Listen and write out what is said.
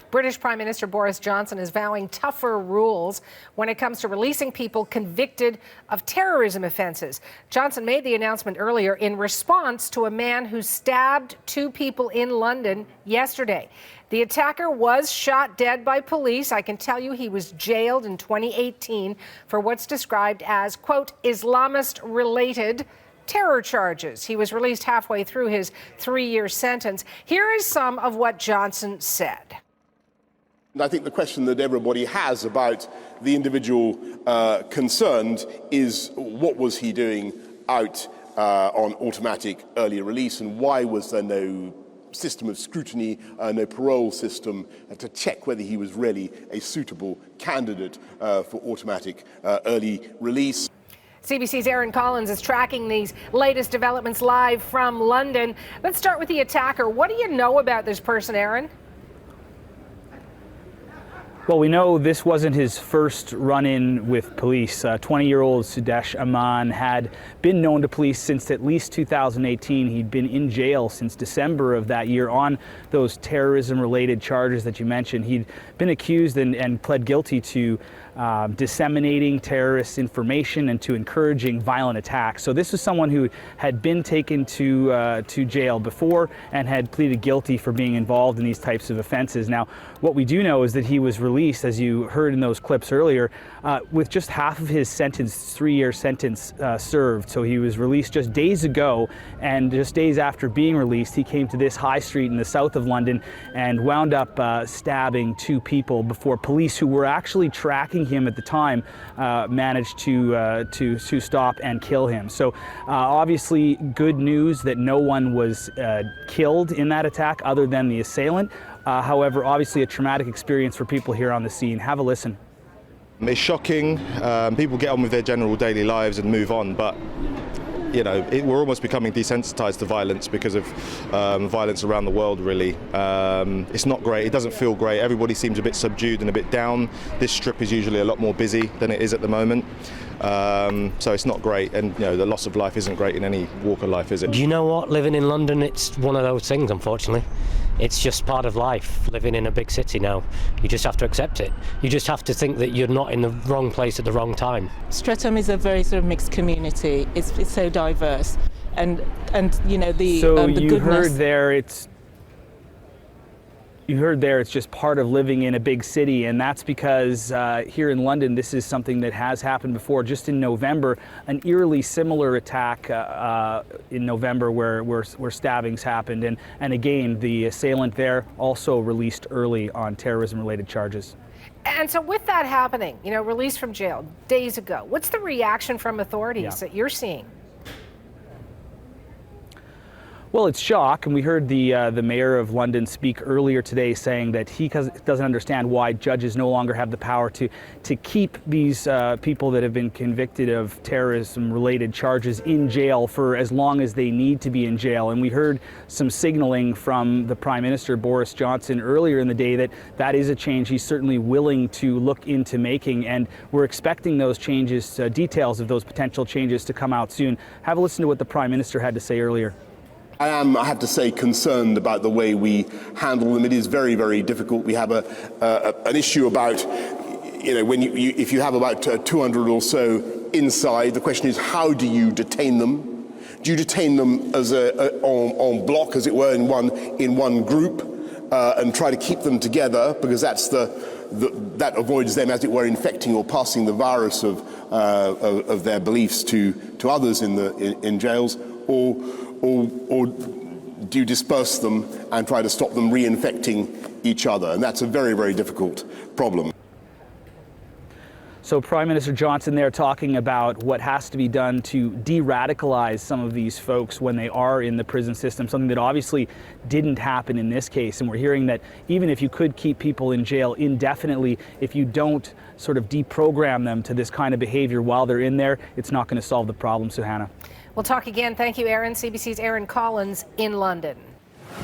British Prime Minister Boris Johnson is vowing tougher rules when it comes to releasing people convicted of terrorism offences. Johnson made the announcement earlier in response to a man who stabbed two people in London yesterday. The attacker was shot dead by police. I can tell you he was jailed in 2018 for what's described as, quote, Islamist-related terror charges. He was released halfway through his 3-year sentence. Here is some of what Johnson said. I think the question that everybody has about the individual concerned is what was he doing out on automatic early release, and why was there no system of scrutiny, no parole system to check whether he was really a suitable candidate for automatic early release. CBC's Aaron Collins is tracking these latest developments live from London. Let's start with the attacker. What do you know about this person, Aaron? Well, we know this wasn't his first run-in with police. 20-year-old Sudesh Aman had been known to police since at least 2018. He'd been in jail since December of that year on those terrorism-related charges that you mentioned. He'd been accused and pled guilty to disseminating terrorist information and to encouraging violent attacks. So this was someone who had been taken to jail before and had pleaded guilty for being involved in these types of offenses. Now, what we do know is that he was released, as you heard in those clips earlier, with just half of his sentence, 3-year sentence served. So he was released just days ago, and just days after being released, he came to this high street in the south of London and wound up stabbing two people before police, who were actually tracking him at the time, managed to stop and kill him. So obviously good news that no one was killed in that attack other than the assailant. However, obviously a traumatic experience for people here on the scene. Have a listen. It's shocking. People get on with their general daily lives and move on, but you know, we're almost becoming desensitized to violence because of violence around the world, really. It's not great. It doesn't feel great. Everybody seems a bit subdued and a bit down. This strip is usually a lot more busy than it is at the moment. So it's not great, and you know, the loss of life isn't great in any walk of life, is it? Do you know what? Living in London, it's one of those things, unfortunately. It's just part of life, living in a big city now. You just have to accept it. You just have to think that you're not in the wrong place at the wrong time. Streatham is a very sort of mixed community. It's so diverse, and you know the so the you goodness. heard there it's just part of living in a big city, and that's because here in London this is something that has happened before. Just in November, an eerily similar attack in November where stabbings happened, and again the assailant there also released early on terrorism-related charges. And so with that happening, you know, released from jail days ago, what's the reaction from authorities that you're seeing? Well, it's shock, and we heard the mayor of London speak earlier today saying that he doesn't understand why judges no longer have the power to keep these people that have been convicted of terrorism-related charges in jail for as long as they need to be in jail. And we heard some signaling from the Prime Minister, Boris Johnson, earlier in the day that is a change he's certainly willing to look into making, and we're expecting those changes, details of those potential changes, to come out soon. Have a listen to what the Prime Minister had to say earlier. I am, I have to say, concerned about the way we handle them. It is very, very difficult. We have an issue about, you know, when if you have about 200 or so inside, the question is, how do you detain them? Do you detain them as en bloc, as it were, in one group, and try to keep them together, because that's that avoids them, as it were, infecting or passing the virus of their beliefs to others in jails, or do you disperse them and try to stop them reinfecting each other? And that's a very, very difficult problem. So Prime Minister Johnson there talking about what has to be done to de-radicalize some of these folks when they are in the prison system, something that obviously didn't happen in this case. And we're hearing that even if you could keep people in jail indefinitely, if you don't sort of deprogram them to this kind of behavior while they're in there, it's not going to solve the problem. So Hannah. We'll talk again. Thank you, Aaron. CBC's Aaron Collins in London.